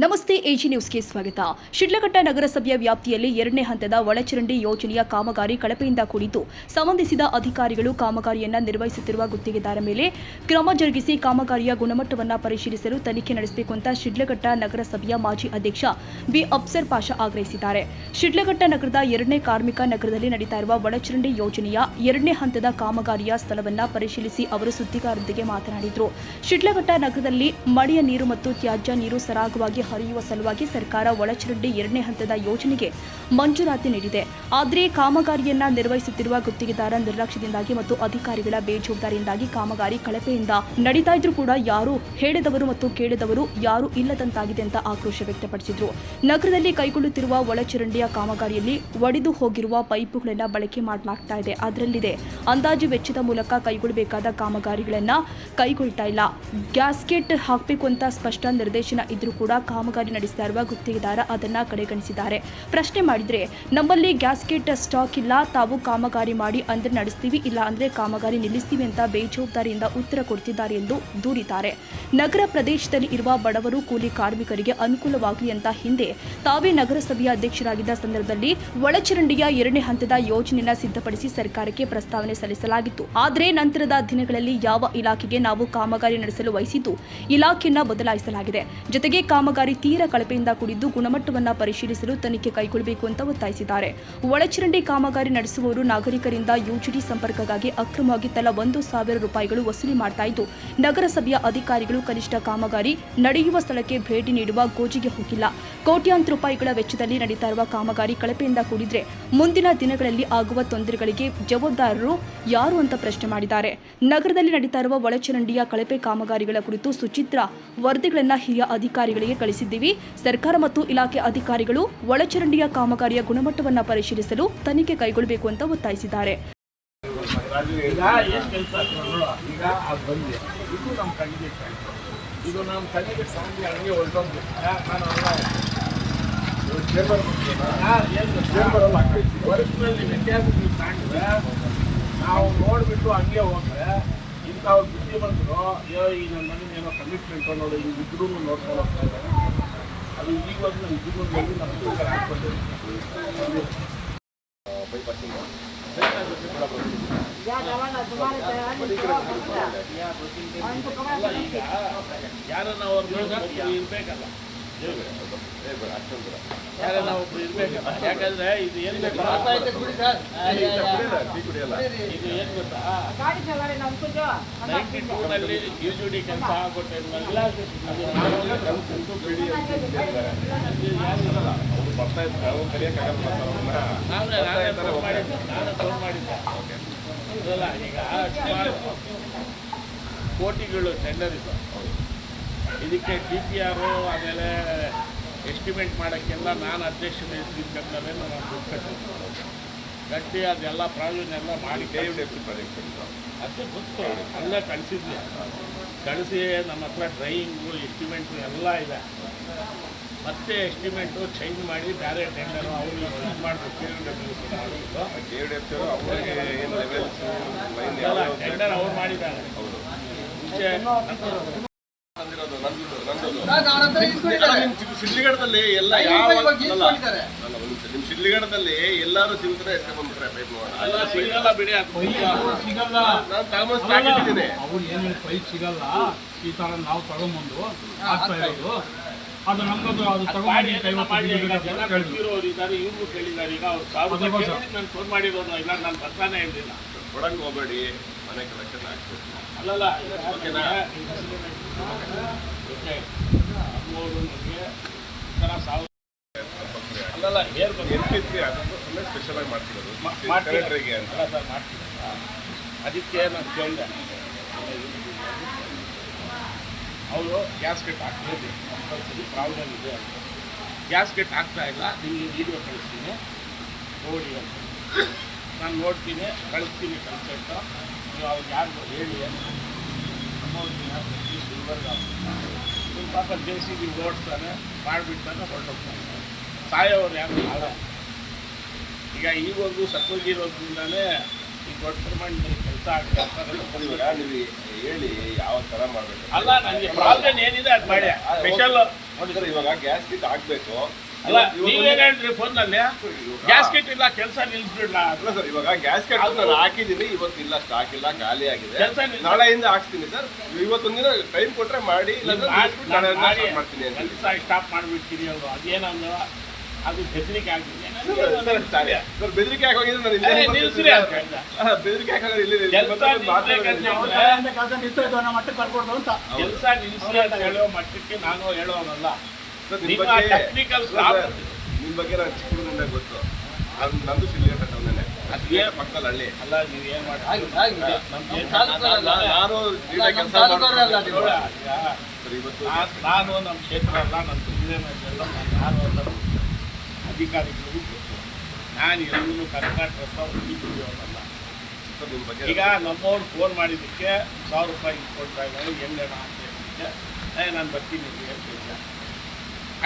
ನಮಸ್ತೆ ಎಜಿ ನ್ಯೂಸ್ಗೆ ಸ್ವಾಗತ. ಶಿಡ್ಲಘಟ್ಟ ನಗರಸಭೆಯ ವ್ಯಾಪ್ತಿಯಲ್ಲಿ ಎರಡನೇ ಹಂತದ ಒಳಚರಂಡಿ ಯೋಜನೆಯ ಕಾಮಗಾರಿ ಕಳಪೆಯಿಂದ ಕೂಡಿದ್ದು, ಸಂಬಂಧಿಸಿದ ಅಧಿಕಾರಿಗಳು ಕಾಮಗಾರಿಯನ್ನು ನಿರ್ವಹಿಸುತ್ತಿರುವ ಗುತ್ತಿಗೆದಾರ ಮೇಲೆ ಕ್ರಮ ಜರುಗಿಸಿ ಕಾಮಗಾರಿಯ ಗುಣಮಟ್ಟವನ್ನು ಪರಿಶೀಲಿಸಲು ತನಿಖೆ ನಡೆಸಬೇಕು ಅಂತ ಶಿಡ್ಲಘಟ್ಟ ನಗರಸಭೆಯ ಮಾಜಿ ಅಧ್ಯಕ್ಷ ಬಿ ಅಫ್ಸರ್ ಪಾಷಾ ಆಗ್ರಹಿಸಿದ್ದಾರೆ. ಶಿಡ್ಲಘಟ್ಟ ನಗರದ ಎರಡನೇ ಕಾರ್ಮಿಕ ನಗರದಲ್ಲಿ ನಡೀತಾ ಇರುವ ಒಳಚರಂಡಿ ಯೋಜನೆಯ ಎರಡನೇ ಹಂತದ ಕಾಮಗಾರಿಯ ಸ್ಥಳವನ್ನು ಪರಿಶೀಲಿಸಿ ಅವರು ಸುದ್ದಿಗಾರರೊಂದಿಗೆ ಮಾತನಾಡಿದರು. ಶಿಡ್ಲಘಟ್ಟ ನಗರದಲ್ಲಿ ಮಳೆಯ ನೀರು ಮತ್ತು ತ್ಯಾಜ್ಯ ನೀರು ಸರಾಗವಾಗಿ ಹರಿಯುವ ಸಲುವಾಗಿ ಸರ್ಕಾರ ಒಳಚರಂಡಿ ಎರಡನೇ ಹಂತದ ಯೋಜನೆಗೆ ಮಂಜೂರಾತಿ ನೀಡಿದೆ. ಆದರೆ ಕಾಮಗಾರಿಯನ್ನ ನಿರ್ವಹಿಸುತ್ತಿರುವ ಗುತ್ತಿಗೆದಾರ ನಿರ್ಲಕ್ಷ್ಯದಿಂದಾಗಿ ಮತ್ತು ಅಧಿಕಾರಿಗಳ ಬೇಜವಾಬ್ದಾರಿಯಿಂದಾಗಿ ಕಾಮಗಾರಿ ಕಳಪೆಯಿಂದ ನಡೀತಾ ಇದ್ರೂ ಕೂಡ ಯಾರು ಹೇಳಿದವರು ಮತ್ತು ಕೇಳಿದವರು ಯಾರು ಇಲ್ಲದಂತಾಗಿದೆ ಅಂತ ಆಕ್ರೋಶ ವ್ಯಕ್ತಪಡಿಸಿದ್ರು. ನಗರದಲ್ಲಿ ಕೈಗೊಳ್ಳುತ್ತಿರುವ ಒಳಚರಂಡಿಯ ಕಾಮಗಾರಿಯಲ್ಲಿ ಒಡೆದು ಹೋಗಿರುವ ಪೈಪುಗಳನ್ನು ಬಳಕೆ ಮಾಡಲಾಗ್ತಾ ಇದೆ. ಅದರಲ್ಲಿದೆ ಅಂದಾಜು ವೆಚ್ಚದ ಮೂಲಕ ಕೈಗೊಳ್ಳಬೇಕಾದ ಕಾಮಗಾರಿಗಳನ್ನ ಕೈಗೊಳ್ತಾ ಇಲ್ಲ. ಗ್ಯಾಸ್ಕೆಟ್ ಹಾಕಬೇಕು ಅಂತ ಸ್ಪಷ್ಟ ನಿರ್ದೇಶನ ಇದ್ರೂ ಕೂಡ ಕಾಮಗಾರಿ ನಡೆಸ್ತಾ ಇರುವ ಗುತ್ತಿಗೆದಾರ ಅದನ್ನ ಕಡೆಗಣಿಸಿದ್ದಾರೆ. ಪ್ರಶ್ನೆ ಮಾಡಿದ್ರೆ ನಮ್ಮಲ್ಲಿ ಗ್ಯಾಸ್ಕೆಟ್ ಸ್ಟಾಕ್ ಇಲ್ಲ, ತಾವು ಕಾಮಗಾರಿ ಮಾಡಿ ಅಂದ್ರೆ ನಡೆಸ್ತೀವಿ, ಇಲ್ಲ ಅಂದ್ರೆ ಕಾಮಗಾರಿ ನಿಲ್ಲಿಸ್ತೀವಿ ಅಂತ ಬೇಜವಾಬ್ದಾರಿಯಿಂದ ಉತ್ತರ ಕೊಡ್ತಿದ್ದಾರೆ ಎಂದು ದೂರಿದ್ದಾರೆ. ನಗರ ಪ್ರದೇಶದಲ್ಲಿ ಇರುವ ಬಡವರು ಕೂಲಿ ಕಾರ್ಮಿಕರಿಗೆ ಅನುಕೂಲವಾಗಲಿ ಅಂತ ಹಿಂದೆ ತಾವೇ ನಗರಸಭೆಯ ಅಧ್ಯಕ್ಷರಾಗಿದ್ದ ಸಂದರ್ಭದಲ್ಲಿ ಒಳಚರಂಡಿಯ ಎರಡನೇ ಹಂತದ ಯೋಜನೆಯನ್ನು ಸಿದ್ಧಪಡಿಸಿ ಸರ್ಕಾರಕ್ಕೆ ಪ್ರಸ್ತಾವನೆ ಸಲ್ಲಿಸಲಾಗಿತ್ತು. ಆದರೆ ನಂತರದ ದಿನಗಳಲ್ಲಿ ಯಾವ ಇಲಾಖೆಗೆ ನಾವು ಕಾಮಗಾರಿ ನಡೆಸಲು ವಹಿಸಿದ್ದು ಇಲಾಖೆಯನ್ನ ಬದಲಾಯಿಸಲಾಗಿದೆ. ಜೊತೆಗೆ ಕಾಮಗಾರಿ ತೀರಾ ಕಳಪೆಯಿಂದ ಕೂಡಿದ್ದು ಗುಣಮಟ್ಟವನ್ನು ಪರಿಶೀಲಿಸಲು ತನಿಖೆ ಕೈಗೊಳ್ಳಬೇಕು ಅಂತ ಒತ್ತಾಯಿಸಿದ್ದಾರೆ. ಒಳಚರಂಡಿ ಕಾಮಗಾರಿ ನಡೆಸುವವರು ನಾಗರಿಕರಿಂದ ಯುಜಿಡಿ ಸಂಪರ್ಕಗಾಗಿ ಅಕ್ರಮವಾಗಿ ತಲಾ 1,000 ರೂಪಾಯಿಗಳು ವಸೂಲಿ ಮಾಡ್ತಾ ಇದ್ದು, ನಗರಸಭೆಯ ಅಧಿಕಾರಿಗಳು ಕನಿಷ್ಠ ಕಾಮಗಾರಿ ನಡೆಯುವ ಸ್ಥಳಕ್ಕೆ ಭೇಟಿ ನೀಡುವ ಗೋಜಿಗೆ ಹೋಗಿಲ್ಲ. ಕೋಟ್ಯಾಂತರ ರೂಪಾಯಿಗಳ ವೆಚ್ಚದಲ್ಲಿ ನಡೀತಾ ಇರುವ ಕಾಮಗಾರಿ ಕಳಪೆಯಿಂದ ಕೂಡಿದ್ರೆ ಮುಂದಿನ ದಿನಗಳಲ್ಲಿ ಆಗುವ ತೊಂದರೆಗಳಿಗೆ ಜವಾಬ್ದಾರರು ಯಾರು ಅಂತ ಪ್ರಶ್ನೆ ಮಾಡಿದ್ದಾರೆ. ನಗರದಲ್ಲಿ ನಡೀತಾ ಇರುವ ಒಳಚರಂಡಿಯ ಕಳಪೆ ಕಾಮಗಾರಿಗಳ ಕುರಿತು ಸುಚಿತ್ರ ವರದಿಗಳನ್ನು ಹಿರಿಯ ಅಧಿಕಾರಿಗಳಿಗೆ ಕಳಿಸಿದ್ದೀವಿ. ಸರ್ಕಾರ ಮತ್ತು ಇಲಾಖೆ ಅಧಿಕಾರಿಗಳು ಒಳಚರಂಡಿಯ ಕಾಮಗಾರಿಯ ಗುಣಮಟ್ಟವನ್ನು ಪರಿಶೀಲಿಸಲು ತನಿಖೆ ಕೈಗೊಳ್ಳಬೇಕು ಅಂತ ಒತ್ತಾಯಿಸಿದ್ದಾರೆ. ನಾವು ನೋಡ್ಬಿಟ್ಟು ಹಂಗೆ ಹೋದ್ರೆ ಇಂಥವ್ರು ಬುದ್ಧಿ ಬಂದ್ರು, ಅಯ್ಯೋ ಈ ನನ್ನ ಮನೇಲಿ ಏನೋ ಕಮಿಟ್ಮೆಂಟ್ ನೋಡಿ ಇದ್ರೂ ನೋಡ್ಕೊಂಡು ಹೋಗ್ತಾ ಇದ್ದಾರೆ. ಅದು ಈಗಲೂ ಇದ್ರೂ ನಮಗೂ ಹಾಕ್ಕೊಂಡು ಯಾರನ್ನ ಅವ್ರು ಇರ್ಬೇಕಲ್ಲ, ಯಾರನ್ನ ಒಬ್ರು ಇರ್ಬೇಕಲ್ಲ. ಯಾಕಂದ್ರೆ ಇದು ಏನ್ ಬೇಕು, ಇದು ಏನ್ ಗೊತ್ತಾ, 92ನಲ್ಲಿ ಯುಜಿಡಿ ಕೆಲಸ ಆಗ್ಬಿಟ್ಟಿದ್ಮೇಲೆ ನಾನೇ ಫೋನ್ ಮಾಡಿದ್ದೆ. ಅದಲ್ಲ, ಈಗ ಸುಮಾರು ಕೋಟಿಗಳು ಟೆಂಡರ್ ಇತ್ತು. ಇದಕ್ಕೆ DPR ಆಮೇಲೆ ಎಸ್ಟಿಮೇಟ್ ಮಾಡೋಕ್ಕೆಲ್ಲ ನಾನು ಅಧ್ಯಕ್ಷತೆ ಇದ್ದಿದ್ದಲ್ಲೇ ನಾನು ದುಡ್ಡು ಕಟ್ಟಿ ಅದೆಲ್ಲ ಪ್ರಾವಿಷನ್ ಎಲ್ಲ ಮಾಡಿ ಅದು ಗೊತ್ತು, ಅಲ್ಲೇ ಕಳಿಸಿದ್ವಿ. ಕಳಿಸಿ ನಮ್ಮ ಹತ್ರ ಡ್ರೈಯಿಂಗು ಎಸ್ಟಿಮೇಟು ಎಲ್ಲ ಇದೆ. ಮತ್ತೆ ಎಸ್ಟಿಮೇಟು ಚೇಂಜ್ ಮಾಡಿ ಬೇರೆ ಟೆಂಡರು ಅವರು ಯೂಸ್ ಮಾಡಬೇಕು. ಟೆಂಡರ್ ಅವ್ರು ಮಾಡಿದ್ದಾರೆ ಮುಂಚೆ. ಶಿಡ್ಲಘಟ್ಟದಲ್ಲಿ ಎಲ್ಲ ನಿಮ್ ಶಿಡ್ಲಘಟ್ಟದಲ್ಲಿ ಎಲ್ಲಾರು ಸಿಗ್ತಾರೆ, ಸಿಗಲ್ಲ ಬಿಡಿ, ಸಿಗಲ್ಲ. ಅವ್ರು ಏನೇನು ಪೈಪ್ ಸಿಗಲ್ಲ, ಈ ತರ ನಾವು ತಗೊಂಬಂದು ಆಗ್ತಾ ಇರೋದು. ಅದು ನಮ್ಗದು ಅದು ತಗೊಂಡು ಇದ್ದಾರೆ, ಇವ್ರು ಕೇಳಿದ್ದಾರೆ. ಈಗ ಅವ್ರು ನಾನು ಫೋನ್ ಮಾಡಿರೋದು ಇಲ್ಲ, ನಾನು ಬರ್ತಾನೆ ಇರಲಿಲ್ಲ. ಕೊಡಂಗ್ ಹೋಗಬೇಡಿ, ಮನೆ ಕಲೆಕ್ಷನ್ ಆಗ್ತದೆ. ಅಲ್ಲಲ್ಲ, ಓಕೆನಾ? ಅಲ್ಲಲ್ಲ, ಅದನ್ನು ಸ್ಪೆಷಲ್ ಆಗಿ ಮಾಡ್ತಿರೋದು ಕಲೆಕ್ಟರ್ಗೆ ಅಂತ ಮಾಡ್ತಿದ್ದ. ಅದಕ್ಕೆ ನಾನು ಕೇಳಿದೆ, ಅವರು ಗ್ಯಾಸ್ಕೆಟ್ ಹಾಕ್ತಿದ್ದೆ, ಕಂಪಲ್ಸರಿ ಪ್ರಾಬ್ಲಮ್ ಇದೆ ಅಂತ. ಗ್ಯಾಸ್ಕೆಟ್ ಹಾಕ್ತಾ ಇಲ್ಲ, ನಿಮಗೆ ವಿಡಿಯೋ ಕಳಿಸ್ತೀನಿ ನೋಡಿ ಅಂತ. ನಾನು ನೋಡ್ತೀನಿ, ಕಳಿಸ್ತೀನಿ ಕನ್ಸೆಪ್ಟ. ನೀವು ಅವ್ರಿಗೆ ಯಾರು ಹೇಳಿ ನಿಮ್ಮ ಪಾಪ JCB ಓಡಿಸ್ತಾನೆ, ಮಾಡಿಬಿಡ್ತಾನೆ, ಹೊರಟೋಗ್ತಾನೆ. ಸಾಯೋರು ಯಾರು ಆಳ. ಈಗ ಈವರೆಗೂ ಸತ್ತೋಗಿರೋದ್ರಿಂದಲೇ ಈ ದೊಡ್ಡ ಪ್ರಮಾಣದಲ್ಲಿ ಕೆಲಸ ಹೇಳಿ ಯಾವ ಥರ ಮಾಡಬೇಕು. ಅಲ್ಲ, ನನಗೆ ಪ್ರಾಬ್ಲಮ್ ಏನಿದೆ ಅದು ಮಾಡಿ. ಸ್ಪೆಷಲ್ ನೋಡಿ ಸರ್, ಇವಾಗ ಗ್ಯಾಸ್ ಕಿಟ್ ಹಾಕ್ಬೇಕು. ಅಲ್ಲ ನೀವೇನು ಹೇಳ್ರಿ ಫೋನಲ್ಲಿ ಗ್ಯಾಸ್ ಕಿಟ್ ಇಲ್ಲ ಕೆಲಸ ನಿಲ್ಸ್ಬಿಡ್ಲ. ಅಲ್ಲ ಸರ್, ಇವಾಗ ಗ್ಯಾಸ್ ಕಿಟ್ ನಾನು ಹಾಕಿದ್ದೀನಿ, ಇವತ್ತಿಲ್ಲ, ಸ್ಟಾಕ್ ಇಲ್ಲ, ಖಾಲಿ ಆಗಿದೆ. ಕೆಲಸ ನಾಳೆಯಿಂದ ಹಾಕ್ತೀನಿ ಸರ್. ಇವತ್ತೊಂದಿನ ಟೈಮ್ ಕೊಟ್ರೆ ಮಾಡಿ, ಮಾಡ್ತೀನಿ ಅಂತ. ಕೆಲಸ ಸ್ಟಾಪ್ ಮಾಡಿಬಿಡ್ತೀನಿ ಅವರು. ಅದೇನಂದ್ರೆ ಅದು ಬೆದರಿಕೆ ಆಗಿದೆ. ಸರ್ ಬೆದರಿಕೆ ಹಾಕೋಗಿದ್ರೆ ನಾನು ಇಲ್ಲೇ ನಿಲ್ಸ್ರಿ ಅಂತ ಹೇಳ್ದ. ಬೆದರಿಕೆ ಹಾಕೋದ್ರೆ ಇಲ್ಲಿ ಕೆಲಸ ನಿಲ್ಸ್ರಿ ಅಂತ ಹೇಳೋ ಮಟ್ಟಕ್ಕೆ ನಾನು ಹೇಳೋನಲ್ಲ. ನಿಮ್ಮ ಟೆಕ್ನಿಕಲ್ ಬಗ್ಗೆ ನಾನು ಚಿಕ್ಕದಿಂದ ಗೊತ್ತು. ನಂದು ಶಿಲ್ಘಟ್ಟ ಟೌನೇ, ಅದೇ ಪಕ್ಕದಲ್ಲಿ ಹಳ್ಳಿ. ಅಲ್ಲ ನೀವು ಏನು ಮಾಡಿ ನಾನು ಕೆಲಸ ನಾನು ನಮ್ಮ ಕ್ಷೇತ್ರ ಅಲ್ಲ, ನನ್ನ ಜಿಲ್ಲೆಲ್ಲ ಯಾರು ಅಲ್ಲ, ಅಧಿಕಾರಿಗಳಿಗೂ ಗೊತ್ತು. ನಾನು ಎಲ್ಲರೂ ಕರ್ನಾಟಕ ಉಳಿದುಕೊಳ್ಳೋನಲ್ಲ. ಈಗ ನಮ್ಮವ್ರು ಫೋನ್ ಮಾಡಿದ್ದಕ್ಕೆ 1000 ರೂಪಾಯಿ ಇಟ್ಕೊಳ್ತಾ ಇದ್ದಾರೆ, ಹೆಂಗಣ ಅಂತ ಹೇಳಿದ್ದಕ್ಕೆ ನಾನು ಬರ್ತೀನಿ ಅಂತ ಹೇಳಿದ್ದೆ.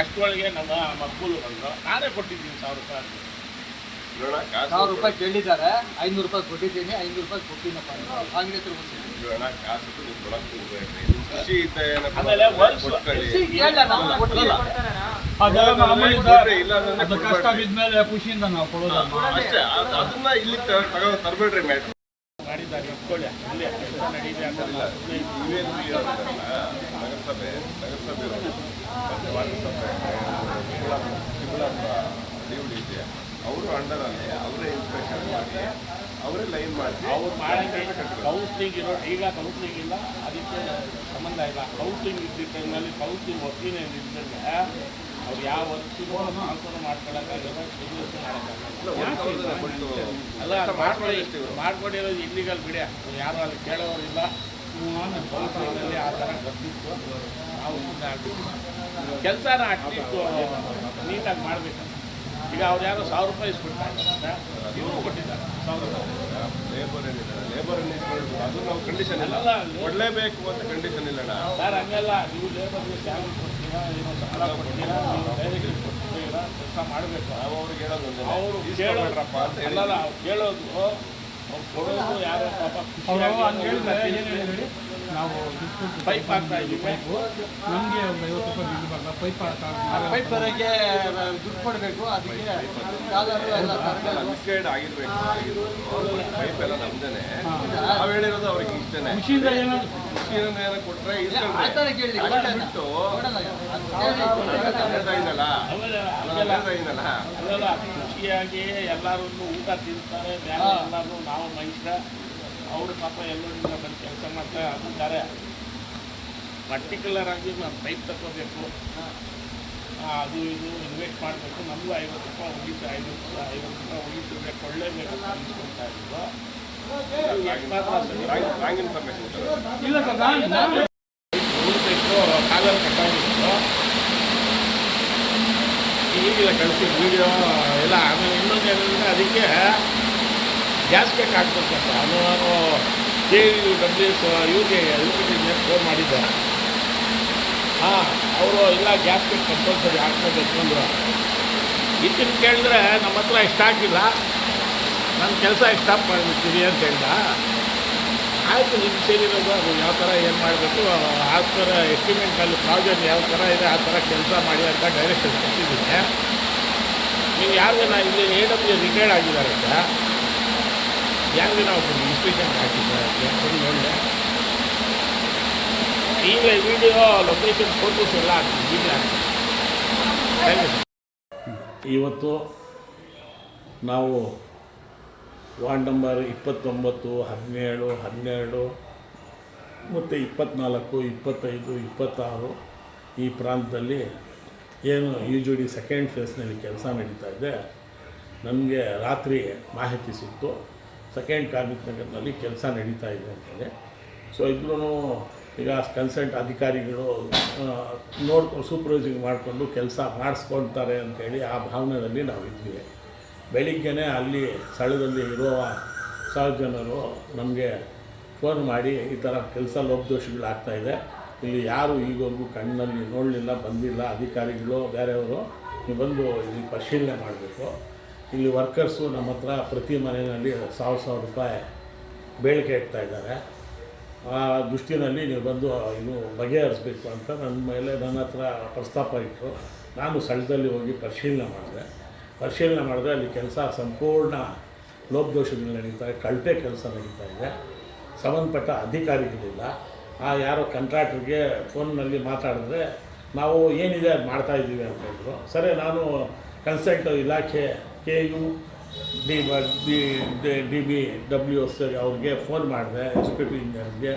ಅಷ್ಟರೊಳಗೆ ನಮ್ಮ ಮಕ್ಕಳು ಬಂದು ನಾನೇ ಕೊಟ್ಟಿದ್ದೀನಿ 1000 ರೂಪಾಯಿ. 1000 ರೂಪಾಯಿ ಕೇಳಿದ್ದಾರೆ, 500 ರೂಪಾಯಿ ಕೊಟ್ಟಿದ್ದೀನಿ, 500 ರೂಪಾಯಿ ಕೊಟ್ಟಿನಪ್ಪ ಹಂಗೆ ಆಮೇಲೆ ಕಷ್ಟ ಬಿದ್ಮೇಲೆ ಖುಷಿಯಿಂದ ನಾವು ಕೊಡೋದು ಅಷ್ಟೇ. ಅದನ್ನ ಇಲ್ಲಿ ತರಬೇಡ್ರಿ ಮ್ಯಾಟ್ರು ಮಾಡಿದ್ದಾರೆ. ಇಟ್ಕೊಳ್ಳಿ, ಅಲ್ಲೇ ಕೆಲಸ ನಡೀಲಿ ಅಂತ. ನಗರಸಭೆ ಡಿವಿಡಿಸಿ ಅವರು ಅಂಡರಲ್ಲಿ ಅವರೇ ಇನ್ಸ್ಪೆಕ್ಷನ್ ಮಾಡಿ ಅವರೇ ಲೈನ್ ಮಾಡಿ ಅವ್ರು ಮಾಡಿದ್ರೆ ಕೌನ್ಸ್ಲಿಂಗ್ ಇರೋ. ಈಗ ಕೌನ್ಸ್ಲಿಂಗ್ ಇಲ್ಲ, ಅದಕ್ಕೆ ಸಂಬಂಧ ಇಲ್ಲ. ಕೌನ್ಸ್ಲಿಂಗ್ ಇದ್ದ ಟೈಮ್ನಲ್ಲಿ ಕೌನ್ಸ್ಲಿಂಗ್ ಒಪ್ಪಿನ ಇದ್ದಂಗೆ ಅವ್ರು ಯಾವ ವರ್ಷಗೂ ಟ್ರಾನ್ಸ್ಫರ್ ಮಾಡ್ಕೊಳ್ಳೋಕ್ಕಾಗಲ್ಲ, ಅಲ್ಲ ಮಾಡ್ಕೊಂಡಿರೋದು ಇಲ್ಲಿಗಲ್ ಬಿಡಿ. ಯಾರು ಅಲ್ಲಿ ಕೇಳೋರಿಲ್ಲ. ಕೌನ್ಸ್ಲಿಂಗಲ್ಲಿ ಆ ಥರ ಗೊತ್ತಿತ್ತು. ನಾವು ಸುಮ್ಮನೆ ಆಗ್ಬಿಟ್ಟು ಕೆಲಸನ ಅಟ್ಲೀಸ್ಟ್ ನೀಟಾಗಿ ಮಾಡಬೇಕಂತ. ಈಗ ಅವ್ರು ಯಾರೋ 1000 ರೂಪಾಯಿ ಇಸ್ಕೊಡ್ತಾರೆ, ಇವರು ಕೊಟ್ಟಿದ್ದಾರೆ 1000 ರೂಪಾಯಿ. ಲೇಬರ್ ಅದು ನಾವು ಕಂಡೀಷನ್ ಇಲ್ಲ, ಕೊಡಲೇಬೇಕು ಅಂತ ಕಂಡೀಷನ್ ಇಲ್ಲ ಸರ್. ಹಂಗಲ್ಲ, ನೀವು ಲೇಬರ್ಗೆ ಸ್ಯಾಲರಿ ಕೊಡ್ತೀರಾ, ಏನೋ ಸಂಬಳ ಕೊಡ್ತೀರಾ, ನೀವು ಡೈರೆಕ್ಟ್ ಕೊಡ್ತೀರಾ, ಕೆಲಸ ಮಾಡಬೇಕು. ಅವ್ರಿಗೆ ಹೇಳೋದು ಅವರು ಕೇಳೋದ್ರಪ್ಪ ಅಂತ ಹೇಳಲ್ಲ. ಅವ್ರು ಕೇಳೋದು, ಅವ್ರು ಕೊಡೋದು ಯಾರೋ ಪಾಪ ನಾವು ಪೈಪ್ ಹಾಕ್ತಾ ಇದ್ದೀವಿ. ಪೈಪು ನಮಗೆ ಒಂದು 50 ರೂಪಾಯಿ ಬಿಲ್ ಬರಲ್ಲ. ಪೈಪ್ ಪೈಪ್ ಬರೋಕ್ಕೆ ದುಡ್ಡು ಕೊಡಬೇಕು, ಅದಕ್ಕೆ ಕಾಲರು ಎಲ್ಲ ಮಿಸ್ಗೈಡ್ ಆಗಿರ್ಬೇಕು. ಪೈಪ್ ಎಲ್ಲ ನಮ್ದೇನೆ, ನಾವು ಹೇಳಿರೋದು ಅವ್ರಿಗೆ ಇಷ್ಟನೇ. ಖುಷಿಯಿಂದ ಏನೋ ಕೊಟ್ರೆ ಆ ಥರ ಕೇಳಿ ಬಿಟ್ಟು ಅಲ್ಲೆಲ್ಲ ಖುಷಿಯಾಗಿ ಎಲ್ಲರೂ ಊಟ ತಿಂತಾರೆ. ಬೇರೆ ಎಲ್ಲರೂ ನಾವು ಮನುಷ್ಯ, ಅವರು ಪಾಪ ಎಲ್ಲರಿಂದ ಬಂದು ಕೆಲಸ ಮಾಡ್ತಾರೆ. ಅಂತಾರೆ ಪರ್ಟಿಕ್ಯುಲರ್ ಆಗಿ ನಾನು ಪೈಪ್ ತಗೋಬೇಕು, ಅದು ಇದು ಇನ್ವೆಸ್ಟ್ ಮಾಡಬೇಕು, ನಮಗೂ 50 ರೂಪಾಯಿ ಉಳಿತು, 50 ರೂಪಾಯಿ ಉಳಿತು ಕೊಳ್ಳೇಬೇಕು ಅಂತ ಅನಿಸ್ಕೊಳ್ತಾ ಇದ್ರು. ರಾಂಗ್ ಇನ್ಫಾರ್ಮೇಶನ್ ಇಲ್ಲ ಸರ್. ಉಳಿಬೇಕು ಕಾಲಲ್ಲಿ ಕಟ್ಟಾಗಿತ್ತು. ಈಗಿಲ್ಲ ಕಳಿಸಿ ವೀಡಿಯೋ ಎಲ್ಲ. ಆಮೇಲೆ ಇನ್ನೊಂದು ಏನಂದರೆ ಅದಕ್ಕೆ ಗ್ಯಾಸ್ ಬೇಕು ಹಾಕ್ಬೇಕಂತ ಅದು ನಾನು KWS ಇವ್ರಿಗೆ ಯುಟಿಲಿಟಿ ಫೋನ್ ಮಾಡಿದ್ದೆ. ಅವರು ಇಲ್ಲ ಗ್ಯಾಸ್ ಬೇಕು ಕಂಪಲ್ಸರಿ ಹಾಕ್ಕೋಬೇಕು ಅಂದರು. ಇದನ್ನು ಕೇಳಿದ್ರೆ ನಮ್ಮ ಹತ್ರ ಇಷ್ಟಾಗಿಲ್ಲ, ನನ್ನ ಕೆಲಸ ಸ್ಟಾಪ್ ಮಾಡಿಬಿಡ್ತೀವಿ ಅಂತ ಹೇಳ್ದ. ಆಯಿತು, ನಿಮ್ಗೆ ಸೇರಿರೋದು ಅದು ಯಾವ ಥರ ಏನು ಮಾಡಬೇಕು ಆ ಥರ ಎಸ್ಟಿಮೇಟ್ನಲ್ಲಿ ಪ್ರಾಜೆಕ್ಟ್ ಯಾವ ಥರ ಇದೆ ಆ ಥರ ಕೆಲಸ ಮಾಡಿ ಅಂತ ಡೈರೆಕ್ಷನ್ ಕೊಟ್ಟಿದ್ದೀನಿ. ನೀವು ಯಾರು ನಾ ಇಲ್ಲಿ AW ರಿಟೈರ್ಡ್ ಆಗಿದ್ದಾರೆ ಅಂತ ಯಾರಿಗೆ ನಾವು ಇನ್ಸ್ಪೆಕ್ಷನ್ ಹಾಕಿದ್ದಾರೆ ಅಂತ ನೋಡಿದೆ. ಈಗ ವಿಡಿಯೋ ಲೊಕೇಶನ್ ಫೋಟೋಸ್ ಎಲ್ಲ ಹಾಕ್ತೀವಿ, ಈಗಲೇ ಹಾಕ್ತೀವಿ. ಇವತ್ತು ನಾವು ವಾರ್ಡ್ ನಂಬರ್ 29, 17, 12 ಮತ್ತು 24, 25, 26 ಈ ಪ್ರಾಂತದಲ್ಲಿ ಏನು UGD ಸೆಕೆಂಡ್ ಫೇಸ್ನಲ್ಲಿ ಕೆಲಸ ನಡೀತಾ ಇದೆ. ನಮಗೆ ರಾತ್ರಿ ಮಾಹಿತಿ ಸಿಕ್ತು, ಸೆಕೆಂಡ್ ಕಾರ್ಮಿಕ ನಗರದಲ್ಲಿ ಕೆಲಸ ನಡೀತಾ ಇದೆ ಅಂತೇಳಿ. ಸೊ ಇದ್ರೂ ಈಗ ಕನ್ಸಲ್ಟ್ ಅಧಿಕಾರಿಗಳು ನೋಡ್ಕೊಂಡು ಸೂಪರ್ವೈಸಿಂಗ್ ಮಾಡಿಕೊಂಡು ಕೆಲಸ ಮಾಡಿಸ್ಕೊಳ್ತಾರೆ ಅಂಥೇಳಿ ಆ ಭಾವನೆಯಲ್ಲಿ ನಾವು ಇದ್ವಿ. ಬೆಳಿಗ್ಗೆನೇ ಅಲ್ಲಿ ಸ್ಥಳದಲ್ಲಿ ಇರುವ ಸಹಜನರು ನಮಗೆ ಫೋನ್ ಮಾಡಿ ಈ ಥರ ಕೆಲಸ ಲೋಪದೋಷಗಳಾಗ್ತಾಯಿದೆ, ಇಲ್ಲಿ ಯಾರು ಈಗವರೆಗೂ ಕಣ್ಣಲ್ಲಿ ನೋಡಲಿಲ್ಲ, ಬಂದಿಲ್ಲ, ಅಧಿಕಾರಿಗಳು ಬೇರೆಯವರು, ನೀವು ಬಂದು ಇಲ್ಲಿ ಪರಿಶೀಲನೆ ಮಾಡಬೇಕು. ಇಲ್ಲಿ ವರ್ಕರ್ಸು ನಮ್ಮ ಹತ್ರ ಪ್ರತಿ ಮನೆಯಲ್ಲಿ 1000 ರೂಪಾಯಿ ಬೇಡಿಕೆ ಇಡ್ತಾ ಇದ್ದಾರೆ. ಆ ದೃಷ್ಟಿನಲ್ಲಿ ನೀವು ಬಂದು ಇದು ಬಗೆಹರಿಸಬೇಕು ಅಂತ ನನ್ನ ಹತ್ರ ಪ್ರಸ್ತಾಪ ಇಟ್ಟು ನಾನು ಸ್ಥಳದಲ್ಲಿ ಹೋಗಿ ಪರಿಶೀಲನೆ ಮಾಡಿದೆ. ಅಲ್ಲಿ ಕೆಲಸ ಸಂಪೂರ್ಣ ಲೋಪದೋಷಗಳು ನಡೀತಾ ಇದೆ, ಕಳಪೆ ಕೆಲಸ ನಡೀತಾ ಇದೆ. ಸಂಬಂಧಪಟ್ಟ ಅಧಿಕಾರಿಗಳಿಲ್ಲ. ಯಾರೋ ಕಾಂಟ್ರಾಕ್ಟ್ರಿಗೆ ಫೋನ್ನಲ್ಲಿ ಮಾತಾಡಿದ್ರೆ ನಾವು ಏನಿದೆ ಅದು ಮಾಡ್ತಾಯಿದ್ದೀವಿ ಅಂತ ಹೇಳಿದ್ರು. ಸರಿ, ನಾನು ಕನ್ಸಲ್ಟ್ ಇಲಾಖೆ KU DBWS ಅವ್ರಿಗೆ ಫೋನ್ ಮಾಡಿದೆ, ಎಕ್ಸಿಕ್ಯೂಟಿವ್ ಇಂಜಿನಿಯರ್ಗೆ,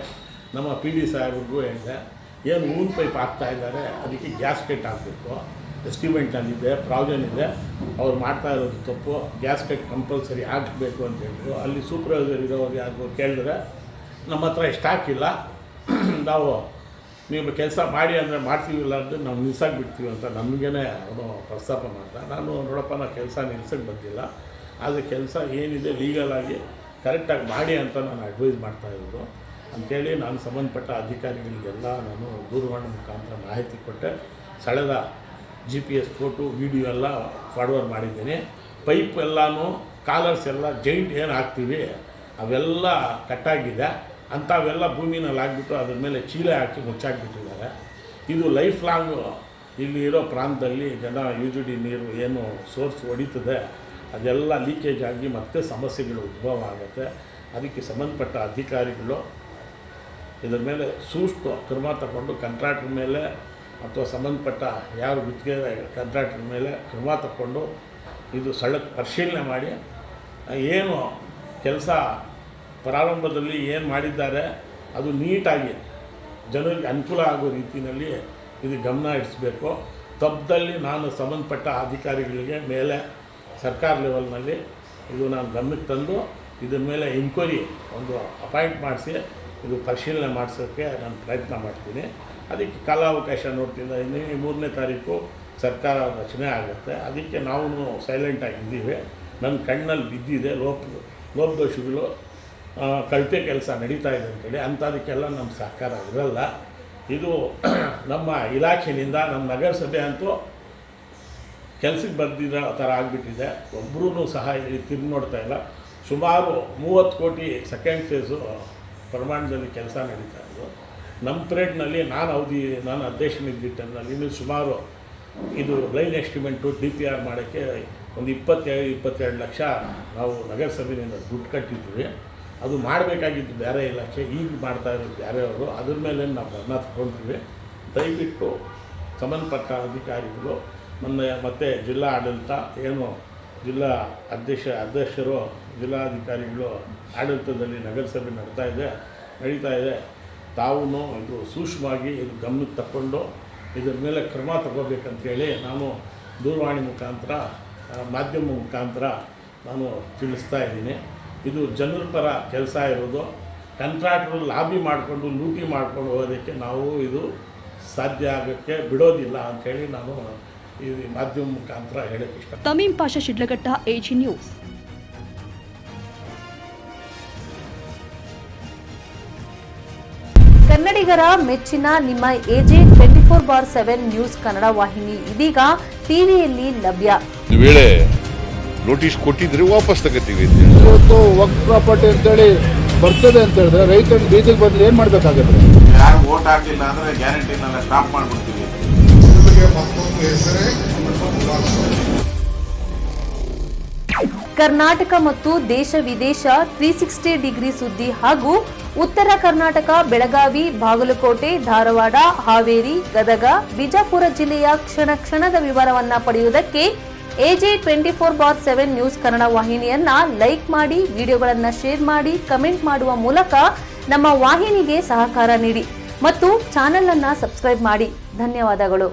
ನಮ್ಮ PD ಸಾಹೇಬ್ರಿಗೂ ಹೇಳಿದೆ, ಏನು ಊನ್ ಪೈಪ್ ಹಾಕ್ತಾಯಿದ್ದಾರೆ, ಅದಕ್ಕೆ ಗ್ಯಾಸ್ಕೆಟ್ ಹಾಕಬೇಕು, ಎಸ್ಟಿಮೇಟ್ನಲ್ಲಿದೆ, ಪ್ರಾವಿಷನ್ ಇದೆ, ಅವ್ರು ಮಾಡ್ತಾ ಇರೋದು ತಪ್ಪು, ಗ್ಯಾಸ್ಕೆಟ್ ಕಂಪಲ್ಸರಿ ಹಾಕಬೇಕು ಅಂತ ಹೇಳಿದ್ರು. ಅಲ್ಲಿ ಸೂಪರ್ವೈಸರ್ ಇರೋರು ಯಾರು ಕೇಳಿದ್ರೆ ನಮ್ಮ ಹತ್ರ ಸ್ಟಾಕ್ ಇಲ್ಲ, ನಾವು ನೀವು ಕೆಲಸ ಮಾಡಿ ಅಂದರೆ ಮಾಡ್ತೀವಿ, ಇಲ್ಲ ಅಂದರೆ ನಾವು ನಿಲ್ಸಕ್ಕೆ ಬಿಡ್ತೀವಿ ಅಂತ ನಮಗೇ ಅವನು ಪ್ರಸ್ತಾಪ ಮಾಡ್ದ. ನಾನು ನೋಡಪ್ಪ, ನಾನು ಕೆಲಸ ನಿಲ್ಸಕ್ಕೆ ಬಂದಿಲ್ಲ, ಆದರೆ ಕೆಲಸ ಏನಿದೆ ಲೀಗಲಾಗಿ ಕರೆಕ್ಟಾಗಿ ಮಾಡಿ ಅಂತ ನಾನು ಅಡ್ವೈಸ್ ಮಾಡ್ತಾಯಿರೋದು ಅಂಥೇಳಿ ನಾನು ಸಂಬಂಧಪಟ್ಟ ಅಧಿಕಾರಿಗಳಿಗೆಲ್ಲ ನಾನು ದೂರವಾಣಿ ಮುಖಾಂತರ ಮಾಹಿತಿ ಕೊಟ್ಟೆ. ಸ್ಥಳದ GPS ಫೋಟೋ ವಿಡಿಯೋ ಎಲ್ಲ ಫಾರ್ವರ್ಡ್ ಮಾಡಿದ್ದೀನಿ. ಪೈಪ್ ಎಲ್ಲನೂ ಕಾಲರ್ಸ್ ಎಲ್ಲ ಜೈಂಟ್ ಏನು ಹಾಕ್ತೀವಿ ಅವೆಲ್ಲ ಕಟ್ಟಾಗಿದೆ, ಅಂಥವೆಲ್ಲ ಭೂಮಿನಲ್ಲಿ ಹಾಕ್ಬಿಟ್ಟು ಅದ್ರ ಮೇಲೆ ಚೀಲ ಹಾಕಿ ಮುಚ್ಚಾಕ್ಬಿಟ್ಟಿದ್ದಾರೆ. ಇದು ಲೈಫ್ ಲಾಂಗು ಇಲ್ಲಿ ಇರೋ ಪ್ರಾಂತದಲ್ಲಿ ಜನ UGD ನೀರು ಏನು ಸೋರ್ಸ್ ಹೊಡಿತದೆ ಅದೆಲ್ಲ ಲೀಕೇಜ್ ಆಗಿ ಮತ್ತೆ ಸಮಸ್ಯೆಗಳು ಉದ್ಭವ ಆಗುತ್ತೆ. ಅದಕ್ಕೆ ಸಂಬಂಧಪಟ್ಟ ಅಧಿಕಾರಿಗಳು ಇದರ ಮೇಲೆ ಸೂಕ್ತ ಕ್ರಮ ತಗೊಂಡು ಕಾಂಟ್ರಾಕ್ಟ್ರ್ ಮೇಲೆ ಅಥವಾ ಸಂಬಂಧಪಟ್ಟ ಯಾರು ಗುತ್ತಿಗೆ ಕಾಂಟ್ರಾಕ್ಟ್ರ್ ಮೇಲೆ ಕ್ರಮ ತಗೊಂಡು ಇದು ಸ್ಥಳಕ್ಕೆ ಪರಿಶೀಲನೆ ಮಾಡಿ ಏನು ಕೆಲಸ ಪ್ರಾರಂಭದಲ್ಲಿ ಏನು ಮಾಡಿದ್ದಾರೆ ಅದು ನೀಟಾಗಿ ಜನರಿಗೆ ಅನುಕೂಲ ಆಗೋ ರೀತಿಯಲ್ಲಿ ಇದು ಗಮನ ಇರಿಸಬೇಕು. ತಪ್ಪದಲ್ಲಿ ನಾನು ಸಂಬಂಧಪಟ್ಟ ಅಧಿಕಾರಿಗಳಿಗೆ ಮೇಲೆ ಸರ್ಕಾರ ಲೆವೆಲ್ನಲ್ಲಿ ಇದು ನಾನು ಗಮನಕ್ಕೆ ತಂದು ಇದ್ರ ಮೇಲೆ ಎಂಕ್ವೈರಿ ಒಂದು ಅಪಾಯಿಂಟ್ ಮಾಡಿಸಿ ಇದು ಪರಿಶೀಲನೆ ಮಾಡಿಸೋಕ್ಕೆ ನಾನು ಪ್ರಯತ್ನ ಮಾಡ್ತೀನಿ. ಅದಕ್ಕೆ ಕಾಲಾವಕಾಶ ನೋಡ್ತಿದ್ದ 3ನೇ ತಾರೀಕು ಸರ್ಕಾರ ರಚನೆ ಆಗುತ್ತೆ. ಅದಕ್ಕೆ ನಾವು ಸೈಲೆಂಟಾಗಿದ್ದೀವಿ. ನನ್ನ ಕಣ್ಣಲ್ಲಿ ಬಿದ್ದಿದೆ ಲೋಪದೋಷಗಳು, ಕಳಪೆ ಕೆಲಸ ನಡೀತಾ ಇದೆ ಅಂತೇಳಿ. ಅಂಥದಕ್ಕೆಲ್ಲ ನಮ್ಮ ಸಹಕಾರ ಇರಲ್ಲ. ಇದು ನಮ್ಮ ಇಲಾಖೆಯಿಂದ ನಮ್ಮ ನಗರಸಭೆ ಅಂತೂ ಕೆಲಸಕ್ಕೆ ಬರ್ದಿರೋ ಥರ ಆಗಿಬಿಟ್ಟಿದೆ. ಒಬ್ಬರೂ ಸಹ ಇಲ್ಲಿ ತಿರುಗಿ ನೋಡ್ತಾ ಇಲ್ಲ. ಸುಮಾರು 30 ಕೋಟಿ ಸೆಕೆಂಡ್ ಫೇಸು ಪ್ರಮಾಣದಲ್ಲಿ ಕೆಲಸ ನಡೀತಾ ಇದ್ದು ನಮ್ಮ ಪೀರಿಯಡ್ನಲ್ಲಿ ನಾನು ಅಧ್ಯಕ್ಷನಿದ್ದ ಇನ್ನೂ ಸುಮಾರು ಇದು ಲೈನ್ ಎಸ್ಟಿಮೇಟು DPR ಮಾಡೋಕ್ಕೆ ಒಂದು 22 ಲಕ್ಷ ನಾವು ನಗರಸಭೆಯಿಂದ ದುಡ್ಡು ಕಟ್ಟಿದ್ದೀವಿ. ಅದು ಮಾಡಬೇಕಾಗಿದ್ದು ಬೇರೆ ಇಲಾಖೆ, ಈಗ ಮಾಡ್ತಾ ಇರೋದು ಬೇರೆಯವರು. ಅದ್ರ ಮೇಲೆ ನಾವು ಗಮನ ತಗೊಳ್ತೀವಿ. ದಯವಿಟ್ಟು ಸಂಬಂಧಪಟ್ಟ ಅಧಿಕಾರಿಗಳು ಮತ್ತು ಜಿಲ್ಲಾ ಆಡಳಿತ ಏನು ಜಿಲ್ಲಾ ಅಧ್ಯಕ್ಷರು ಜಿಲ್ಲಾಧಿಕಾರಿಗಳು ಆಡಳಿತದಲ್ಲಿ ನಗರಸಭೆ ನಡೀತಾ ಇದೆ. ತಾವು ಇದು ಸೂಕ್ಷ್ಮವಾಗಿ ಇದು ಗಮನಕ್ಕೆ ತಗೊಂಡು ಇದರ ಮೇಲೆ ಕ್ರಮ ತಗೋಬೇಕಂತೇಳಿ ನಾನು ದೂರವಾಣಿ ಮುಖಾಂತರ ಮಾಧ್ಯಮ ಮುಖಾಂತರ ನಾನು ತಿಳಿಸ್ತಾ ಇದ್ದೀನಿ. ಇದು ಜನರ ಪರ ಕೆಲಸ ಇರೋದು. ಕಾಂಟ್ರಾಕ್ಟ್ರು ಲಾಬಿ ಮಾಡಿಕೊಂಡು ಲೂಟಿ ಮಾಡ್ಕೊಂಡು ಹೋಗೋದಕ್ಕೆ ನಾವು ಇದು ಸಾಧ್ಯ ಆಗೋಕ್ಕೆ ಬಿಡೋದಿಲ್ಲ ಅಂಥೇಳಿ ನಾನು ಈ ಮಾಧ್ಯಮ ಮುಖಾಂತರ ಹೇಳಕ್ಕೆ ಇಷ್ಟ. ತಮೀಂ ಪಾಷಾ, ಶಿಡ್ಲಘಟ್ಟ, AG ನ್ಯೂಸ್. ಕನ್ನಡಿಗರ ಮೆಚ್ಚಿನ ನಿಮ್ಮ AG 24/7 ನ್ಯೂಸ್ ಕನ್ನಡ ವಾಹಿನಿ ಇದೀಗ ಟಿವಿಯಲ್ಲಿ ಲಭ್ಯ. ಒಂದು ವೇಳೆ ನೋಟಿಸ್ ಕೊಟ್ಟಿದ್ರೆ ವಾಪಸ್ ತಗೋತೀವಿ. ಇವತ್ತು ವಕ್ಫ್ ಪ್ರಾಪರ್ಟಿ ಅಂತೇಳಿ ಬರ್ತದೆ ಅಂತ ಹೇಳಿದ್ರೆ ರೈತರು ಬೀದಿಗೆ ಬಂದ್ರೆ ಏನ್ ಮಾಡ್ಬೇಕಾಗುತ್ತೆ? ಯಾರು ವೋಟ್ ಹಾಕಿಲ್ಲ ಅಂದ್ರೆ ಗ್ಯಾರಂಟಿನೆಲ್ಲ ಸ್ಟಾಪ್ ಮಾಡ್ಬಿಡ್ತೀವಿ. ಕರ್ನಾಟಕ ಮತ್ತು ದೇಶ ವಿದೇಶ 360 ಡಿಗ್ರಿ ಸುದ್ದಿ ಹಾಗೂ ಉತ್ತರ ಕರ್ನಾಟಕ, ಬೆಳಗಾವಿ, ಬಾಗಲಕೋಟೆ, ಧಾರವಾಡ, ಹಾವೇರಿ, ಗದಗ, ಬಿಜಾಪುರ ಜಿಲ್ಲೆಯ ಕ್ಷಣ ಕ್ಷಣದ ವಿವರವನ್ನ ಪಡೆಯುವುದಕ್ಕೆ AG 24/7 ನ್ಯೂಸ್ ಕನ್ನಡ ವಾಹಿನಿಯನ್ನ ಲೈಕ್ ಮಾಡಿ, ವಿಡಿಯೋಗಳನ್ನ ಶೇರ್ ಮಾಡಿ, ಕಮೆಂಟ್ ಮಾಡುವ ಮೂಲಕ ನಮ್ಮ ವಾಹಿನಿಗೆ ಸಹಕಾರ ನೀಡಿ ಮತ್ತು ಚಾನೆಲ್ ಅನ್ನ ಸಬ್ಸ್ಕ್ರೈಬ್ ಮಾಡಿ. ಧನ್ಯವಾದಗಳು.